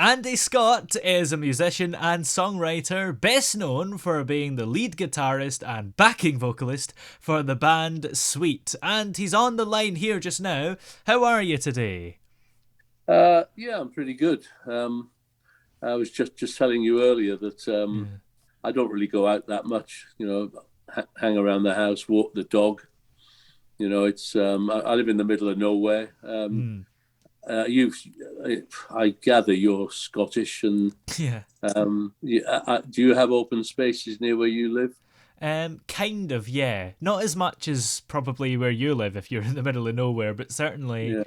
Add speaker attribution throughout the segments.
Speaker 1: Andy Scott is a musician and songwriter, best known for being the lead guitarist and backing vocalist for the band Sweet. And he's on the line here just now. How are you today?
Speaker 2: Yeah, I'm pretty good. I was just telling you earlier that
Speaker 1: Yeah.
Speaker 2: I don't really go out that much. Hang around the house, walk the dog. It's I live in the middle of nowhere.
Speaker 1: Hmm.
Speaker 2: You, I gather you're Scottish, and
Speaker 1: Yeah.
Speaker 2: do you have open spaces near where you live?
Speaker 1: Kind of, yeah. Not as much as probably where you live if you're in the middle of nowhere, but certainly
Speaker 2: Yeah,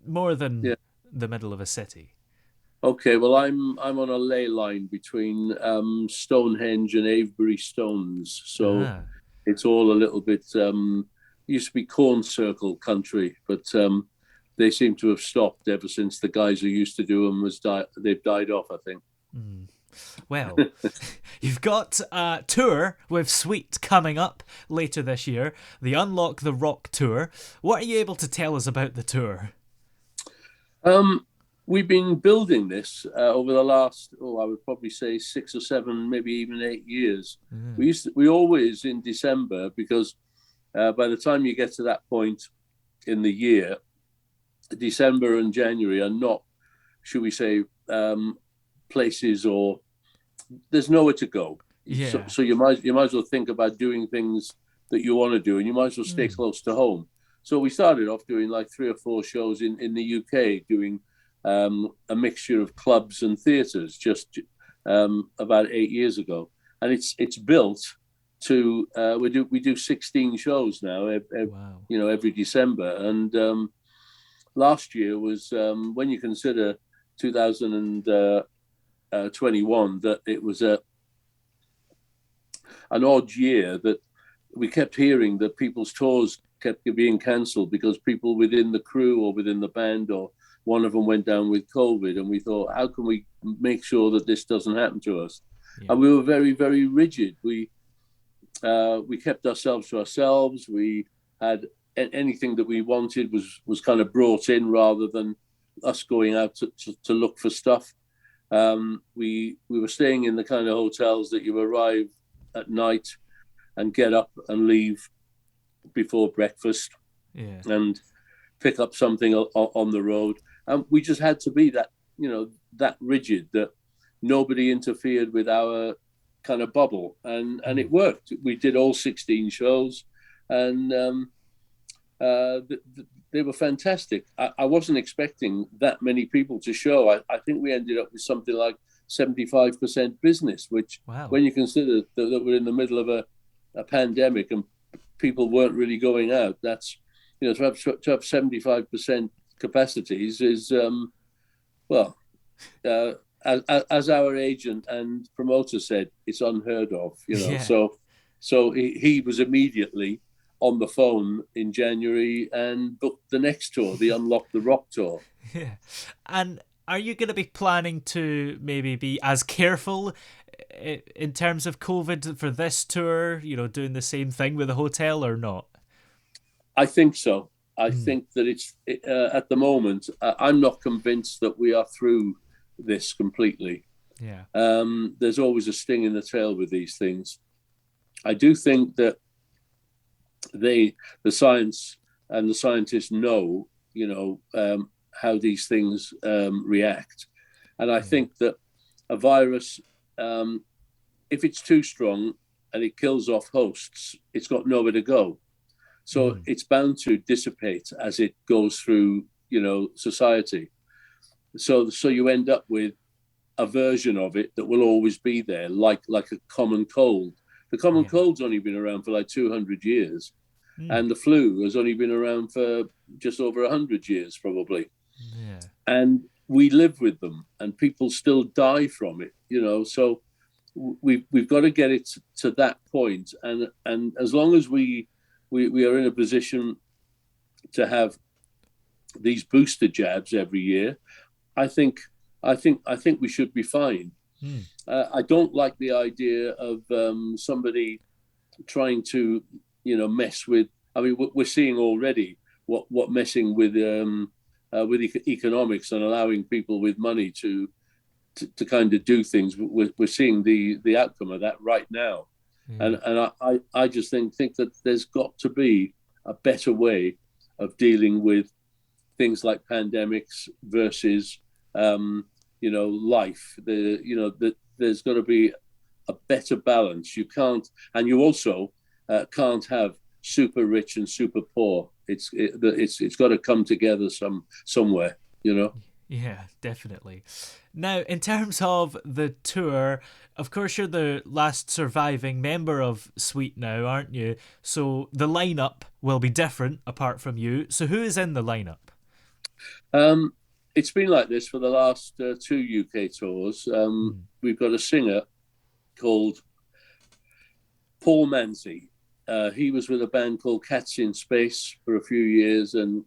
Speaker 1: more than
Speaker 2: yeah.
Speaker 1: the middle of a city.
Speaker 2: Okay, well, I'm on a ley line between Stonehenge and Avebury Stones, so
Speaker 1: Ah.
Speaker 2: it's all a little bit used to be corn circle country, but they seem to have stopped ever since the guys who used to do them they've died off, I think.
Speaker 1: Well, you've got a tour with Sweet coming up later this year, the Unlock the Rock tour. What are you able to tell us about the tour?
Speaker 2: um, we've been building this over the last, I would probably say 6 or 7, maybe even 8 years.
Speaker 1: Mm.
Speaker 2: We always in December, because by the time you get to that point in the year, December and January are not, should we say, places, or there's nowhere to go. So,
Speaker 1: Yeah.
Speaker 2: so you might as well think about doing things that you want to do, and you might as well stay
Speaker 1: Mm.
Speaker 2: close to home. So we started off doing like 3 or 4 shows in the UK, doing a mixture of clubs and theatres just about 8 years ago, and it's built to we do 16 shows now,
Speaker 1: Wow.
Speaker 2: every December, and last year was, when you consider 2021, that it was an odd year, that we kept hearing that people's tours kept being cancelled because people within the crew or within the band or one of them went down with COVID, and we thought, how can we make sure that this doesn't happen to us?
Speaker 1: Yeah.
Speaker 2: And we were very, very rigid. We kept ourselves to ourselves. We had anything that we wanted was kind of brought in, rather than us going out to look for stuff. We were staying in the kind of hotels that you arrive at night and get up and leave before breakfast
Speaker 1: Yeah.
Speaker 2: and pick up something on the road. And we just had to be that rigid, that nobody interfered with our kind of bubble, and
Speaker 1: Mm.
Speaker 2: it worked. We did all 16 shows, and they were fantastic. I wasn't expecting that many people to show. I think we ended up with something like 75% business, which,
Speaker 1: Wow.
Speaker 2: when you consider that we're in the middle of a pandemic and people weren't really going out, that's, to have 75% capacities is, well, uh, as our agent and promoter said, it's unheard of.
Speaker 1: Yeah.
Speaker 2: So he was immediately on the phone in January and booked the next tour, the Unlock the Rock tour.
Speaker 1: Yeah. And are you going to be planning to maybe be as careful in terms of COVID for this tour, doing the same thing with the hotel or not?
Speaker 2: I think so. I
Speaker 1: Mm.
Speaker 2: think that it's, at the moment, I'm not convinced that we are through this completely.
Speaker 1: Yeah.
Speaker 2: There's always a sting in the tail with these things. I do think that the science and the scientists know, how these things react, and I
Speaker 1: Yeah.
Speaker 2: think that a virus, um, if it's too strong and it kills off hosts, it's got nowhere to go. So
Speaker 1: Mm.
Speaker 2: it's bound to dissipate as it goes through, society. So you end up with a version of it that will always be there, like a common cold. The common
Speaker 1: Yeah.
Speaker 2: cold's only been around for like 200 years,
Speaker 1: Mm.
Speaker 2: and the flu has only been around for just over 100 years, probably.
Speaker 1: Yeah.
Speaker 2: And we live with them, and people still die from it. So we've got to get it to that point, and as long as we are in a position to have these booster jabs every year, I think I think we should be fine.
Speaker 1: Mm.
Speaker 2: I don't like the idea of somebody trying to, mess with. I mean, we're seeing already what messing with with economics and allowing people with money to kind of do things. We're seeing the outcome of that right now,
Speaker 1: Yeah.
Speaker 2: and I just think that there's got to be a better way of dealing with things like pandemics versus life. There's got to be a better balance. You can't, and you also can't have super rich and super poor. It's got to come together somewhere. You know.
Speaker 1: Yeah, definitely. Now, in terms of the tour, of course, you're the last surviving member of Sweet now, aren't you? So the lineup will be different apart from you. So who is in the lineup?
Speaker 2: Um, it's been like this for the last two UK tours.
Speaker 1: Hmm.
Speaker 2: We've got a singer called Paul Manzi. He was with a band called Cats in Space for a few years, and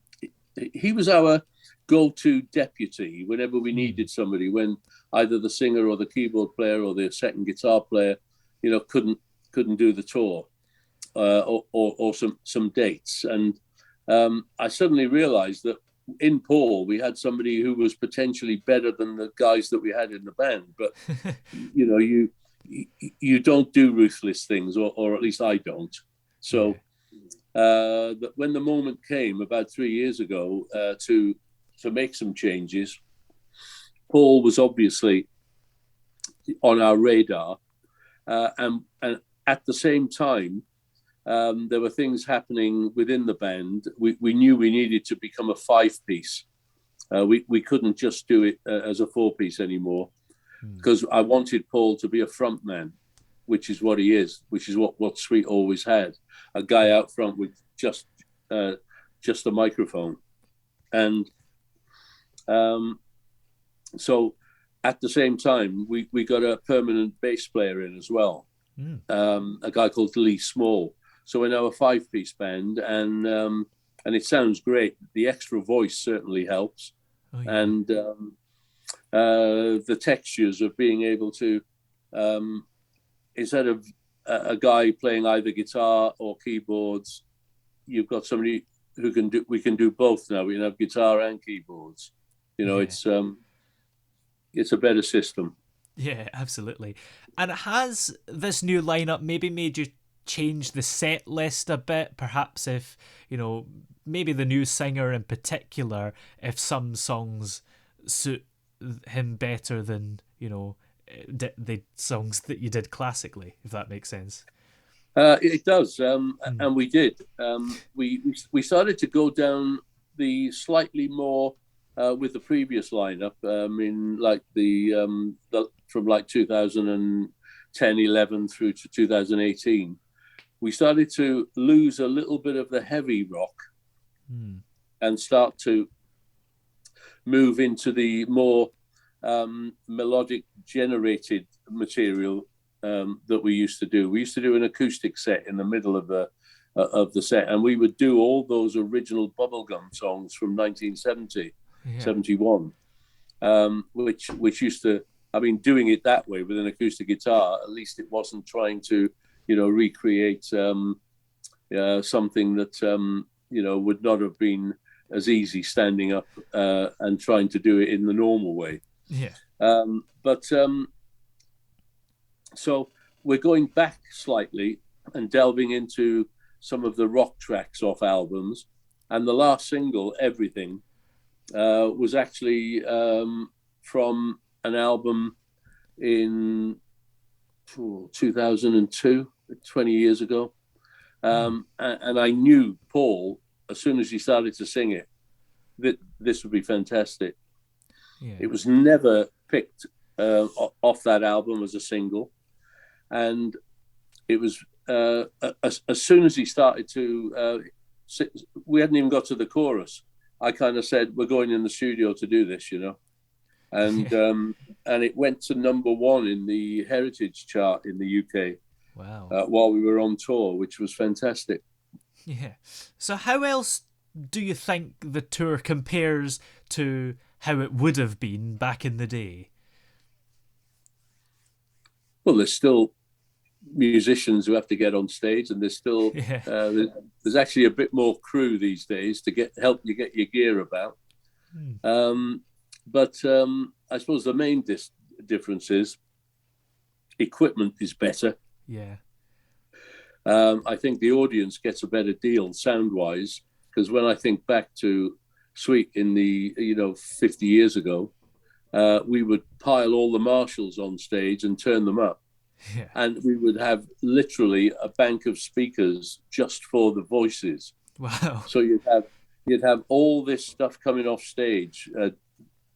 Speaker 2: he was our go-to deputy whenever we
Speaker 1: Hmm.
Speaker 2: needed somebody. When either the singer or the keyboard player or the second guitar player, couldn't do the tour or some dates, and I suddenly realised that in Paul we had somebody who was potentially better than the guys that we had in the band, but you don't do ruthless things, or at least I don't.
Speaker 1: Yeah.
Speaker 2: So that when the moment came about 3 years ago to make some changes, Paul was obviously on our radar, and at the same time, there were things happening within the band. We knew we needed to become a five-piece. We couldn't just do it as a four-piece anymore,
Speaker 1: Hmm.
Speaker 2: because I wanted Paul to be a front man, which is what he is, which is what Sweet always had, a guy
Speaker 1: Yeah.
Speaker 2: out front with uh, just a microphone. And so at the same time, we got a permanent bass player in as well,
Speaker 1: Hmm.
Speaker 2: a guy called Lee Small. So we're now a five-piece band, and it sounds great. The extra voice certainly helps,
Speaker 1: Oh, yeah.
Speaker 2: and the textures of being able to, um, instead of a guy playing either guitar or keyboards, you've got somebody who can do. We can do both now. We can have guitar and keyboards.
Speaker 1: Yeah.
Speaker 2: It's a better system.
Speaker 1: Yeah, absolutely. And has this new lineup maybe made you change the set list a bit? Perhaps if, maybe the new singer in particular, if some songs suit him better than, the songs that you did classically, if that makes sense.
Speaker 2: It does,
Speaker 1: Mm.
Speaker 2: and we did. We started to go down the slightly more with the previous lineup, in like the from like 2010, 11 through to 2018. We started to lose a little bit of the heavy rock
Speaker 1: Mm.
Speaker 2: and start to move into the more melodic generated material that we used to do. We used to do an acoustic set in the middle of the set, and we would do all those original bubblegum songs from 1970,
Speaker 1: Yeah.
Speaker 2: 71, which used to. I mean, doing it that way with an acoustic guitar, at least it wasn't trying to, recreate something that would not have been as easy standing up and trying to do it in the normal way.
Speaker 1: Yeah.
Speaker 2: But So we're going back slightly and delving into some of the rock tracks off albums. And the last single, Everything, was actually from an album in 2002, 20 years ago.
Speaker 1: Mm.
Speaker 2: And I knew Paul, as soon as he started to sing it, that this would be fantastic.
Speaker 1: Yeah.
Speaker 2: It was never picked off that album as a single. And it was as soon as he started to, we hadn't even got to the chorus. I kind of said, "We're going in the studio to do this," and
Speaker 1: Yeah.
Speaker 2: and it went to number one in the Heritage chart in the UK
Speaker 1: Wow.
Speaker 2: while we were on tour, which was fantastic.
Speaker 1: Yeah. So how else do you think the tour compares to how it would have been back in the day?
Speaker 2: Well, there's still musicians who have to get on stage, and there's still
Speaker 1: Yeah.
Speaker 2: there's actually a bit more crew these days to help you get your gear about. But I suppose the main difference is equipment is better.
Speaker 1: Yeah.
Speaker 2: I think the audience gets a better deal sound wise, because when I think back to Sweet in the 50 years ago, we would pile all the Marshalls on stage and turn them up,
Speaker 1: Yeah.
Speaker 2: and we would have literally a bank of speakers just for the voices.
Speaker 1: Wow.
Speaker 2: So you'd have all this stuff coming off stage.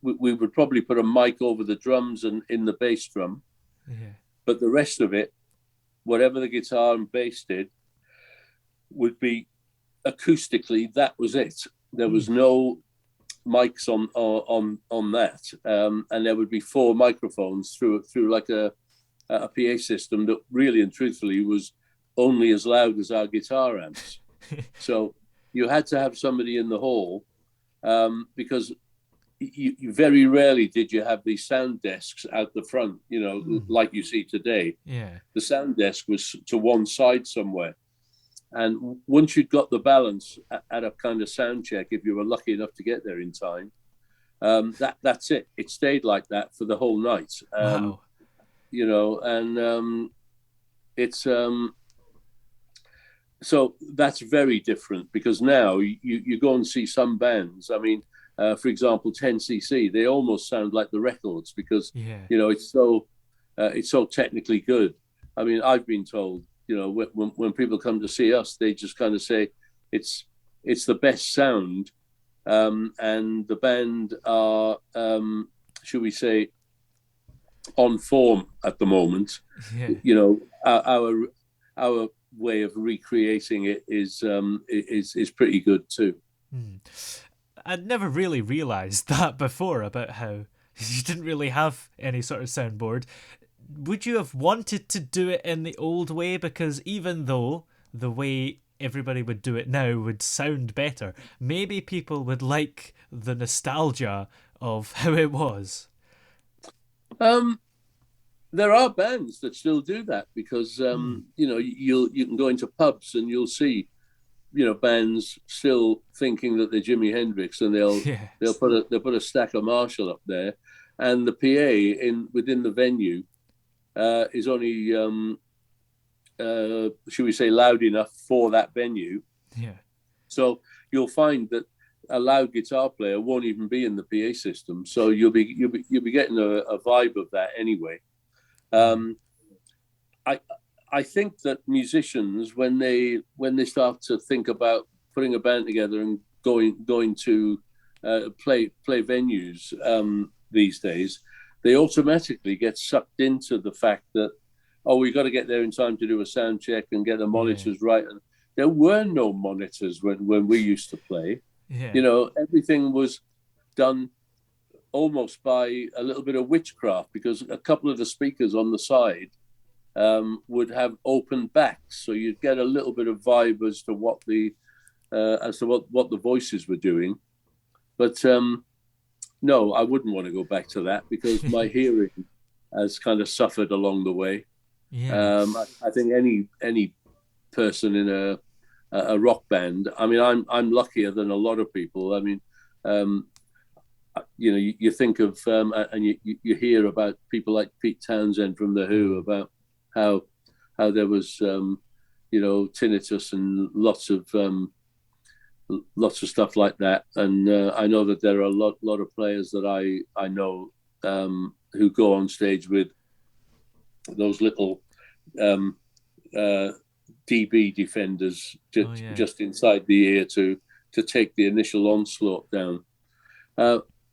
Speaker 2: We would probably put a mic over the drums and in the bass drum,
Speaker 1: Yeah.
Speaker 2: but the rest of it, whatever the guitar and bass did, would be acoustically. That was it. There was no mics on that, and there would be 4 microphones through like a PA system that really and truthfully was only as loud as our guitar amps. So you had to have somebody in the hall, because you very rarely did you have these sound desks out the front, like you see today.
Speaker 1: Yeah.
Speaker 2: The sound desk was to one side somewhere. And once you'd got the balance at a kind of sound check, if you were lucky enough to get there in time, that's it. It stayed like that for the whole night.
Speaker 1: Wow.
Speaker 2: And it's so that's very different, because now you go and see some bands. I mean, for example, 10cc, they almost sound like the records, because
Speaker 1: Yeah.
Speaker 2: it's so technically good. I mean, I've been told, when people come to see us, they just kind of say it's the best sound, and the band are, should we say, on form at the moment.
Speaker 1: Yeah.
Speaker 2: Our way of recreating it is pretty good too.
Speaker 1: I'd never really realised that before, about how you didn't really have any sort of soundboard. Would you have wanted to do it in the old way? Because even though the way everybody would do it now would sound better, maybe people would like the nostalgia of how it was.
Speaker 2: There are bands that still do that, because you can go into pubs and you'll see bands still thinking that they're Jimi Hendrix, and
Speaker 1: Yes.
Speaker 2: they'll put a stack of Marshall up there, and the PA within the venue is only should we say loud enough for that venue.
Speaker 1: Yeah.
Speaker 2: So you'll find that a loud guitar player won't even be in the PA system. So you'll be getting a vibe of that anyway. I think that musicians, when they start to think about putting a band together and going to play venues these days, they automatically get sucked into the fact that, oh, we got to get there in time to do a sound check and get the monitors right. And there were no monitors when we used to play.
Speaker 1: Yeah.
Speaker 2: Everything was done almost by a little bit of witchcraft, because a couple of the speakers on the side would have open backs, so you'd get a little bit of vibe as to what the voices were doing. But no, I wouldn't want to go back to that, because my hearing has kind of suffered along the way.
Speaker 1: Yeah.
Speaker 2: I think any person in a rock band, I mean, I'm luckier than a lot of people. I mean, you think of and you hear about people like Pete Townsend from The Who, about how there was tinnitus and lots of stuff like that. And I know that there are a lot of players that I know who go on stage with those little dB defenders just inside the ear to take the initial onslaught down.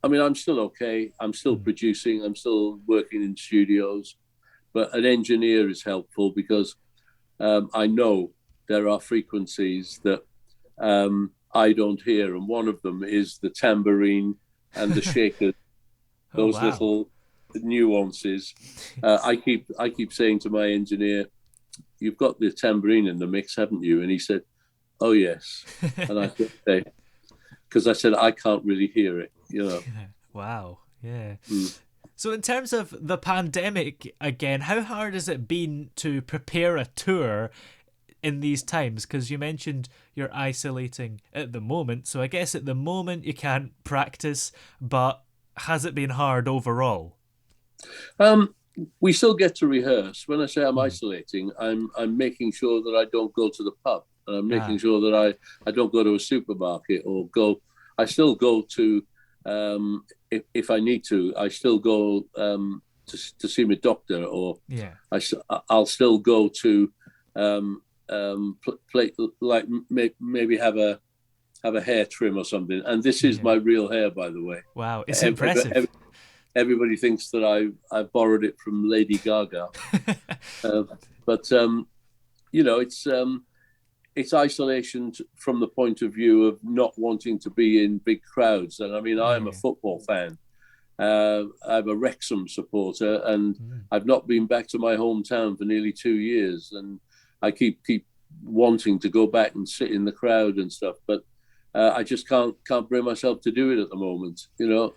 Speaker 2: I mean, I'm still okay. I'm still producing. I'm still working in studios. But an engineer is helpful, because I know there are frequencies that I don't hear. And one of them is the tambourine and the shaker, those little nuances. I keep saying to my engineer, "You've got the tambourine in the mix, haven't you?" And he said, "Oh, yes." And I said, "Okay." Because I said, I can't really hear it,
Speaker 1: Wow. Yeah. So in terms of the pandemic, again, how hard has it been to prepare a tour in these times? Because you mentioned you're isolating at the moment, so I guess at the moment you can't practice, but has it been hard overall?
Speaker 2: Um, we still get to rehearse. When I say I'm
Speaker 1: Hmm.
Speaker 2: isolating, I'm making sure that I don't go to the pub. And I'm making
Speaker 1: Ah,
Speaker 2: sure that I don't go to a supermarket or go. I still go to if I need to. I still go to see my doctor, or
Speaker 1: yeah,
Speaker 2: I'll still go to play like maybe have a hair trim or something. And this is
Speaker 1: yeah.
Speaker 2: my real hair, by the way.
Speaker 1: Wow, it's
Speaker 2: Ev- ev-
Speaker 1: impressive.
Speaker 2: Everybody thinks that I borrowed it from Lady Gaga, uh, but it's isolation from the point of view of not wanting to be in big crowds. And I mean, I'm a
Speaker 1: Yeah.
Speaker 2: football fan. I'm a Wrexham supporter, and
Speaker 1: Mm.
Speaker 2: I've not been back to my hometown for nearly 2 years. And I keep wanting to go back and sit in the crowd and stuff, but I just can't bring myself to do it at the moment.
Speaker 1: Yeah.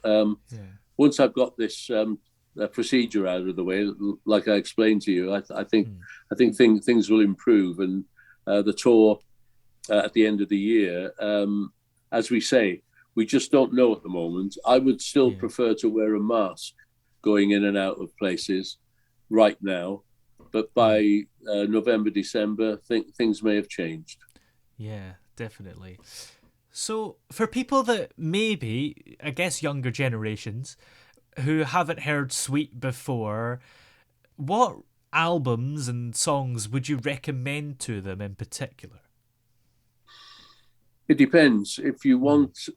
Speaker 2: Once I've got this procedure out of the way, like I explained to you,
Speaker 1: Mm.
Speaker 2: I think things will improve, and the tour at the end of the year, as we say, we just don't know at the moment. I would still
Speaker 1: Yeah.
Speaker 2: prefer to wear a mask going in and out of places right now, but
Speaker 1: Yeah.
Speaker 2: by November, December, things may have changed.
Speaker 1: Yeah, definitely. So, for people that maybe, I guess, younger generations who haven't heard Sweet before, what albums and songs would you recommend to them in particular?
Speaker 2: It depends. If you
Speaker 1: Mm.
Speaker 2: want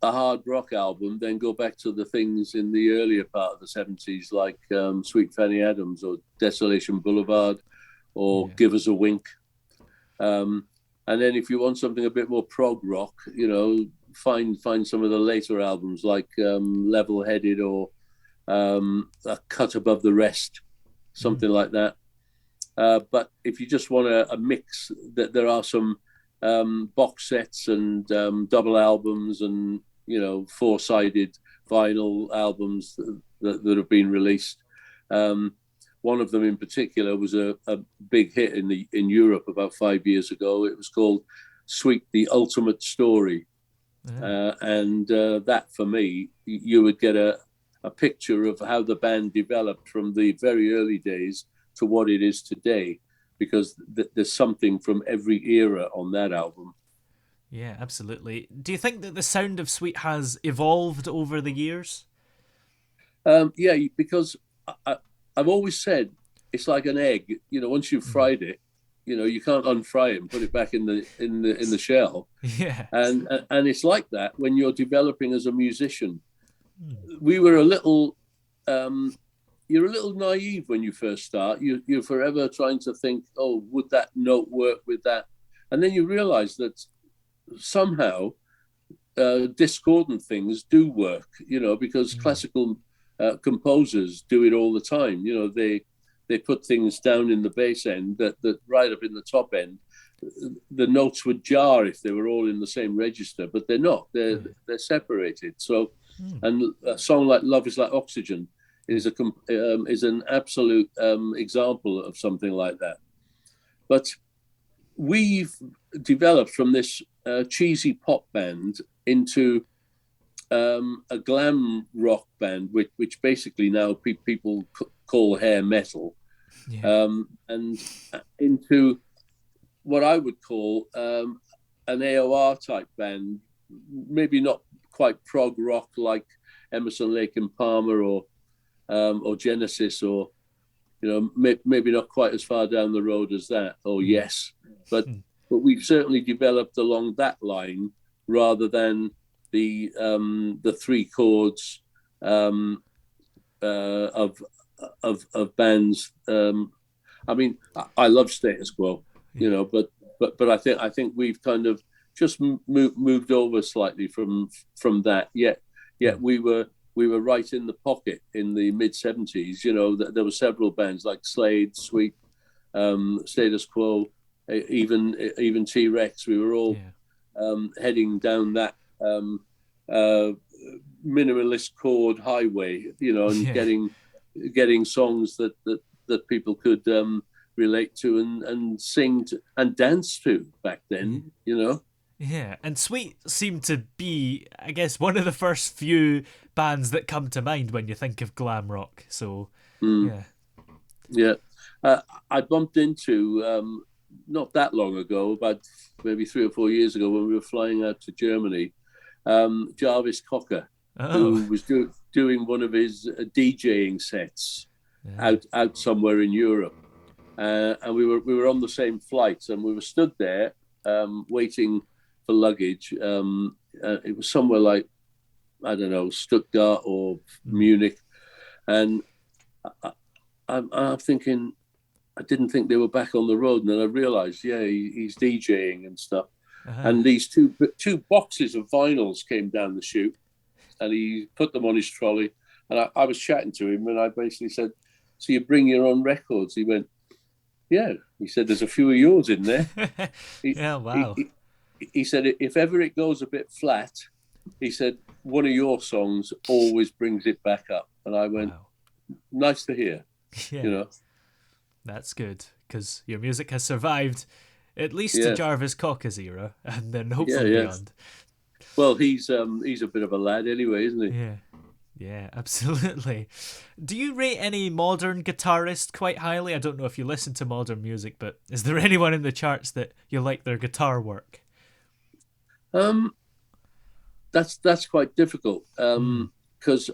Speaker 2: a hard rock album, then go back to the things in the earlier part of the 70s, like Sweet Fanny Adams or Desolation Boulevard or
Speaker 1: Yeah.
Speaker 2: Give Us a Wink. Um, and then if you want something a bit more prog rock, find some of the later albums like Level Headed or A Cut Above the Rest,
Speaker 1: Mm.
Speaker 2: something like that. But if you just want a mix, that there are some box sets and double albums and four-sided vinyl albums that have been released. Um, One of them in particular was a big hit in Europe about 5 years ago. It was called "Sweet: The Ultimate Story,"
Speaker 1: Ah.
Speaker 2: and that for me, you would get a picture of how the band developed from the very early days to what it is today, because there's something from every era on that album.
Speaker 1: Yeah, absolutely. Do you think that the sound of Sweet has evolved over the years?
Speaker 2: Yeah, because I, I've always said it's like an egg. Once you've
Speaker 1: Mm.
Speaker 2: fried it, you can't unfry it and put it back in the shell.
Speaker 1: Yeah.
Speaker 2: And it's like that when you're developing as a musician.
Speaker 1: Mm.
Speaker 2: We were a little you're a little naive when you first start. You're forever trying to think, oh, would that note work with that? And then you realize that somehow discordant things do work, because
Speaker 1: Mm.
Speaker 2: classical composers do it all the time. They put things down in the bass end that right up in the top end, the notes would jar if they were all in the same register, but they're not.
Speaker 1: Yeah.
Speaker 2: They're separated. So,
Speaker 1: Mm.
Speaker 2: and a song like "Love Is Like Oxygen" is an absolute example of something like that. But we've developed from this cheesy pop band into a glam rock band, which basically now people call hair metal,
Speaker 1: Yeah.
Speaker 2: and into what I would call an AOR type band, maybe not quite prog rock like Emerson, Lake and Palmer or Genesis, or maybe not quite as far down the road as that, or
Speaker 1: Yeah.
Speaker 2: Yes, but
Speaker 1: Mm.
Speaker 2: we've certainly developed along that line rather than the three chords um, of bands. I mean, I love Status Quo,
Speaker 1: Yeah.
Speaker 2: but I think we've kind of just moved over slightly from that. Yet
Speaker 1: Mm.
Speaker 2: we were right in the pocket in the mid 70s. There were several bands like Slade, Sweet, Status Quo, even T Rex. We were all
Speaker 1: Yeah.
Speaker 2: heading down that uh, minimalist chord highway, and
Speaker 1: Yeah.
Speaker 2: getting songs that people could relate to and sing to, and dance to back then. You know.
Speaker 1: Yeah, and Sweet seemed to be, I guess, one of the first few bands that come to mind when you think of glam rock. So,
Speaker 2: Mm,
Speaker 1: yeah.
Speaker 2: yeah, uh, I bumped into not that long ago, about maybe 3 or 4 years ago, when we were flying out to Germany. Jarvis Cocker,
Speaker 1: Oh,
Speaker 2: who was doing one of his DJing sets
Speaker 1: yeah.
Speaker 2: out somewhere in Europe, and we were on the same flight, and we were stood there waiting for luggage. It was somewhere like, I don't know, Stuttgart or
Speaker 1: Mm.
Speaker 2: Munich, and I'm thinking, I didn't think they were back on the road, and then I realised, yeah, he's DJing and stuff.
Speaker 1: Uh,
Speaker 2: And these two boxes of vinyls came down the chute, and he put them on his trolley. And I was chatting to him, and I basically said, "So you bring your own records?" He went, "Yeah." He said, "There's a few of yours in there." He,
Speaker 1: yeah,
Speaker 2: he,
Speaker 1: wow.
Speaker 2: he, he said, "If ever it goes a bit flat," he said, "one of your songs always brings it back up." And I went,
Speaker 1: Wow.
Speaker 2: "Nice to hear," you
Speaker 1: Yeah,
Speaker 2: know.
Speaker 1: that's good because your music has survived at least to
Speaker 2: Yeah,
Speaker 1: Jarvis Cocker's era and then
Speaker 2: yeah,
Speaker 1: hopefully
Speaker 2: yeah.
Speaker 1: beyond.
Speaker 2: Well, he's a bit of a lad anyway, isn't he?
Speaker 1: Yeah. Yeah, absolutely. Do you rate any modern guitarist quite highly? I don't know if you listen to modern music, but is there anyone in the charts that you like their guitar work?
Speaker 2: Um, that's quite difficult
Speaker 1: Mm.
Speaker 2: because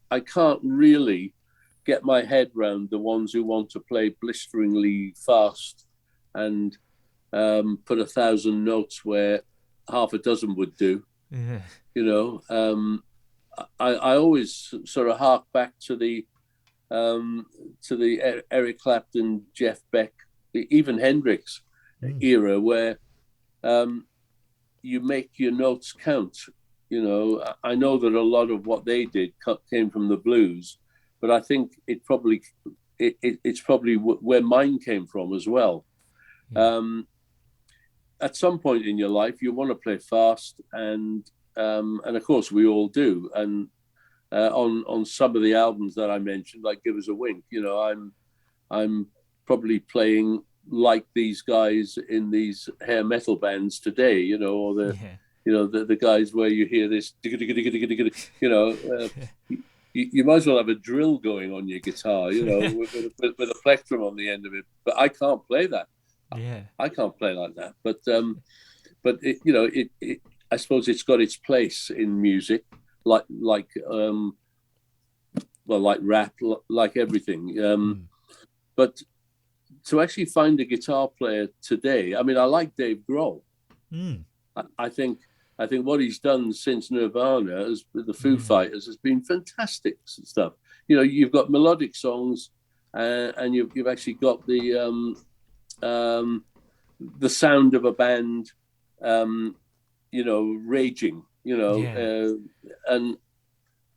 Speaker 2: I can't really get my head round the ones who want to play blisteringly fast and put 1,000 notes where half a dozen would do.
Speaker 1: Yeah.
Speaker 2: You know, I always sort of hark back um, to the Eric Clapton, Jeff Beck, even Hendrix
Speaker 1: Mm.
Speaker 2: era, where um, you make your notes count. You know, I know that a lot of what they did came from the blues, but I think it's probably where mine came from as well.
Speaker 1: Yeah.
Speaker 2: Um, at some point in your life, you want to play fast, and of course we all do. And on some of the albums that I mentioned, like "Give Us a Wink," you know, I'm probably playing like these guys in these hair metal bands today, you know, or
Speaker 1: Yeah.
Speaker 2: the guys where you hear this, you know, you might as well have a drill going on your guitar, you know, with a plectrum on the end of it. But I can't play that.
Speaker 1: Yeah.
Speaker 2: I can't play like that. But I suppose it's got its place in music, like well, like rap, like everything.
Speaker 1: Mm.
Speaker 2: But to actually find a guitar player today, I mean, I like Dave Grohl.
Speaker 1: Mm.
Speaker 2: I think what he's done since Nirvana, as with the Foo
Speaker 1: Yeah.
Speaker 2: Fighters, has been fantastic stuff. You know, you've got melodic songs, and you've actually got the sound of a band, um, you know, raging. You know,
Speaker 1: Yeah.
Speaker 2: and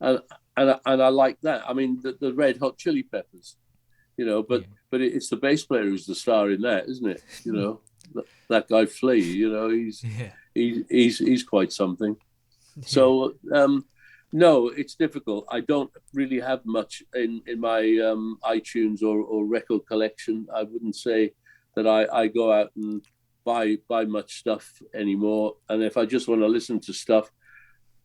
Speaker 2: and I like that. I mean, the Red Hot Chili Peppers, you know,
Speaker 1: Yeah.
Speaker 2: but it's the bass player who's the star in that, isn't it? You know, that guy Flea, you know,
Speaker 1: Yeah.
Speaker 2: he's quite something. So no, it's difficult. I don't really have much in my iTunes or record collection. I wouldn't say that I go out and buy much stuff anymore. And if I just want to listen to stuff,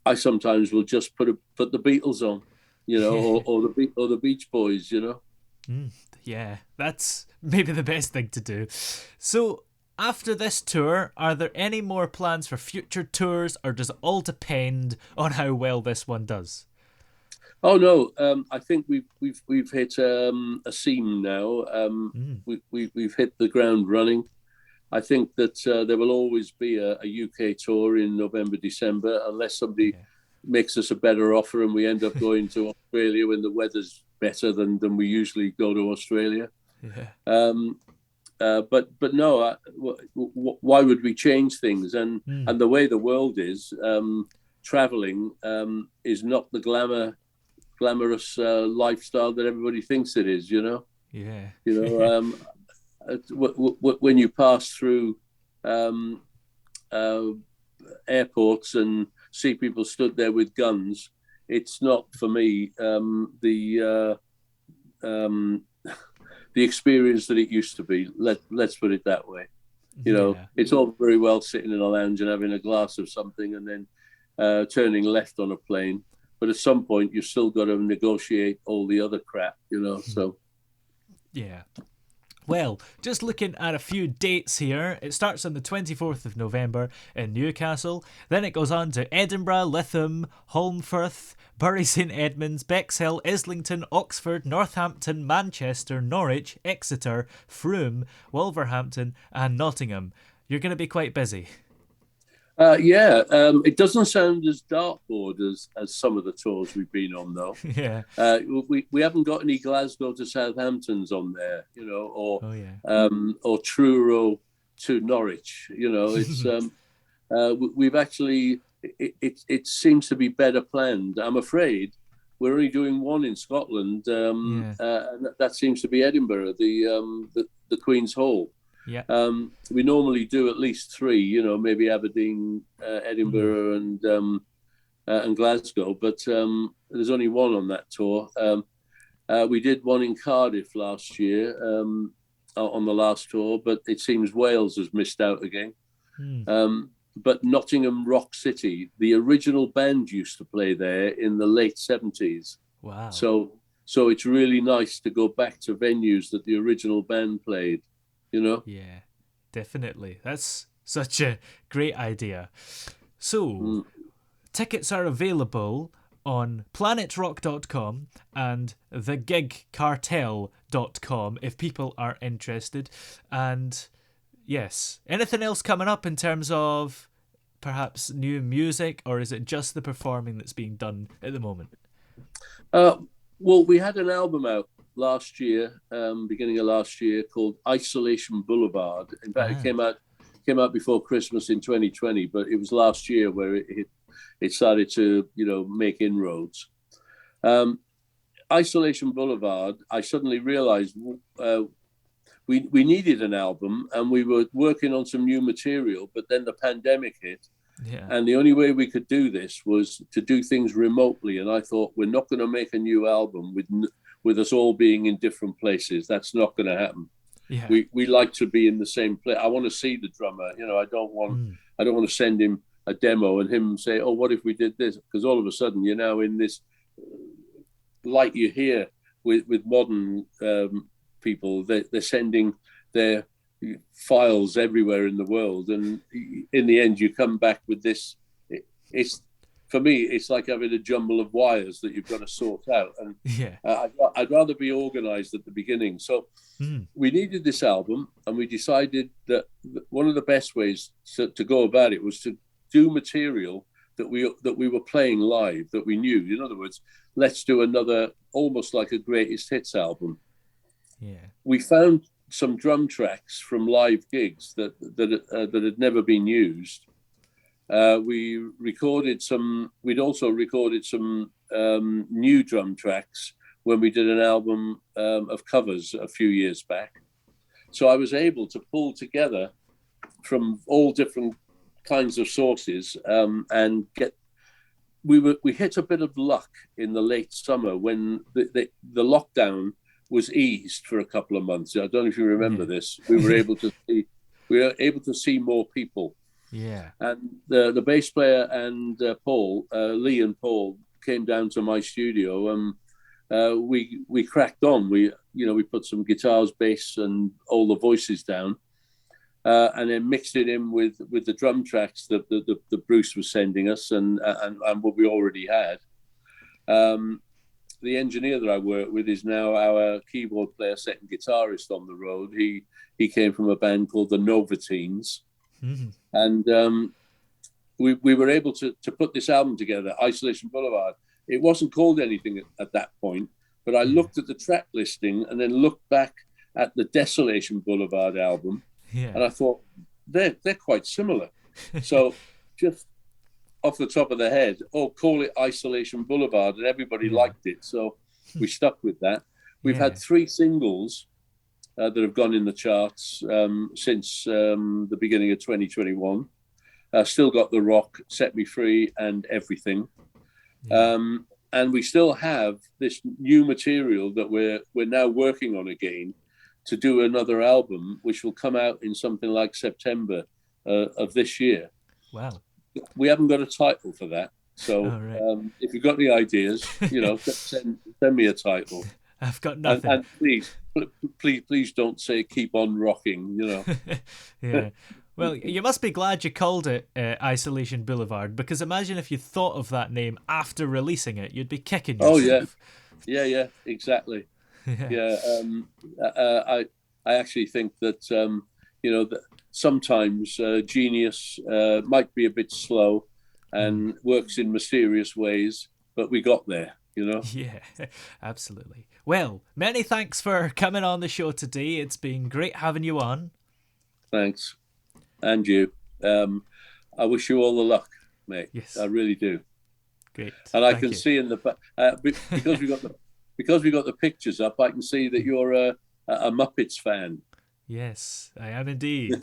Speaker 2: I sometimes will just put the Beatles on, you know,
Speaker 1: Yeah.
Speaker 2: or the Beach Boys, you know.
Speaker 1: Mm, yeah, that's maybe the best thing to do. So, after this tour, are there any more plans for future tours, or does it all depend on how well this one does?
Speaker 2: Oh no, I think we've hit a seam now.
Speaker 1: Mm,
Speaker 2: We've hit the ground running. I think that there will always be a UK tour in November, December, unless somebody
Speaker 1: yeah,
Speaker 2: makes us a better offer and we end up going to Australia when the weather's better than we usually go to Australia.
Speaker 1: yeah,
Speaker 2: Um, but no, why would we change things?
Speaker 1: mm,
Speaker 2: And the way the world is, traveling is not the glamorous lifestyle that everybody thinks it is.
Speaker 1: yeah,
Speaker 2: You know, when you pass through um, uh, airports and see people stood there with guns, it's not for me the the experience that it used to be. Let's put it that way.
Speaker 1: Yeah.
Speaker 2: It's all very well sitting in a lounge and having a glass of something and then turning left on a plane. But at some point, you've still got to negotiate all the other crap, So,
Speaker 1: Yeah. Well, just looking at a few dates here, it starts on the 24th of November in Newcastle, then it goes on to Edinburgh, Lytham, Holmfirth, Bury St Edmunds, Bexhill, Islington, Oxford, Northampton, Manchester, Norwich, Exeter, Frome, Wolverhampton, and Nottingham. You're going to be quite busy.
Speaker 2: yeah, it doesn't sound as dartboard as some of the tours we've been on, though.
Speaker 1: Yeah.
Speaker 2: We haven't got any Glasgow to Southamptons on there,
Speaker 1: Oh, yeah.
Speaker 2: or Truro to Norwich. It's we've actually it seems to be better planned. I'm afraid we're only doing one in Scotland,
Speaker 1: Yeah.
Speaker 2: and that seems to be Edinburgh, the Queen's Hall.
Speaker 1: Yeah.
Speaker 2: We normally do at least three, maybe Aberdeen, Edinburgh, and Glasgow, but there's only one on that tour. We did one in Cardiff last year on the last tour, but it seems Wales has missed out again. But Nottingham Rock City, the original band used to play there in the late 70s.
Speaker 1: Wow.
Speaker 2: So it's really nice to go back to venues that the original band played.
Speaker 1: Yeah, definitely. That's such a great idea. So, tickets are available on planetrock.com and thegigcartel.com if people are interested. And yes, anything else coming up in terms of perhaps new music, or is it just the performing that's being done at the moment?
Speaker 2: Well, we had an album out last year, beginning of last year, called Isolation Boulevard. In fact, it came out before Christmas in 2020, but it was last year where it started to make inroads. Isolation Boulevard, I suddenly realized we needed an album, and we were working on some new material, but then the pandemic hit.
Speaker 1: Yeah.
Speaker 2: And the only way we could do this was to do things remotely. And I thought, we're not going to make a new album with us all being in different places. That's not going to happen.
Speaker 1: Yeah.
Speaker 2: We like to be in the same place. I want to see the drummer. I don't want to send him a demo and him say, oh, what if we did this? Because all of a sudden you're now in this, like you hear with modern people, they're sending their files everywhere in the world, and in the end you come back with this. It's, for me, it's like having a jumble of wires that you've got to sort out, and I'd rather be organized at the beginning. So we needed this album, and we decided that one of the best ways to go about it was to do material that we were playing live, that we knew. In other words, let's do another, almost like a greatest hits album.
Speaker 1: Yeah.
Speaker 2: We found some drum tracks from live gigs that had never been used. We'd also recorded some new drum tracks when we did an album of covers a few years back. So I was able to pull together from all different kinds of sources and we hit a bit of luck in the late summer when the lockdown was eased for a couple of months. I don't know if you remember this. We were able to see more people.
Speaker 1: Yeah.
Speaker 2: And the bass player and Lee and Paul came down to my studio, and we cracked on. We put some guitars, bass, and all the voices down, and then mixed it in with the drum tracks that Bruce was sending us, and what we already had. The engineer that I work with is now our keyboard player, second guitarist on the road. He came from a band called the Novatines. And we were able to put this album together, Isolation Boulevard. It wasn't called anything at that point, but I looked at the track listing and then looked back at the Desolation Boulevard album, and I thought, they're quite similar. So just off the top of the head, call it Isolation Boulevard, and everybody liked it. So we stuck with that. We've had 3 singles that have gone in the charts since the beginning of 2021. Still Got the Rock, Set Me Free, and Everything. And we still have this new material that we're now working on again. to do another album, which will come out in something like September of this year.
Speaker 1: Wow.
Speaker 2: We haven't got a title for that. So
Speaker 1: Right.
Speaker 2: if you've got any ideas, send me a title.
Speaker 1: I've got nothing.
Speaker 2: And please don't say "Keep on Rocking."
Speaker 1: Yeah. Well, you must be glad you called it Isolation Boulevard, because imagine if you thought of that name after releasing it, you'd be kicking
Speaker 2: Oh yeah,
Speaker 1: yourself.
Speaker 2: yeah, exactly.
Speaker 1: Yeah.
Speaker 2: Yeah, I actually think that that sometimes genius might be a bit slow and works in mysterious ways, but we got there.
Speaker 1: Yeah, absolutely. Well, many thanks for coming on the show today. It's been great having you on.
Speaker 2: Thanks, and you. I wish you all the luck, mate. I
Speaker 1: Yes,
Speaker 2: really do.
Speaker 1: great.
Speaker 2: And I
Speaker 1: Thank
Speaker 2: can
Speaker 1: you.
Speaker 2: see in the because we got the pictures up, I can see that you're a Muppets fan.
Speaker 1: Yes, I am indeed.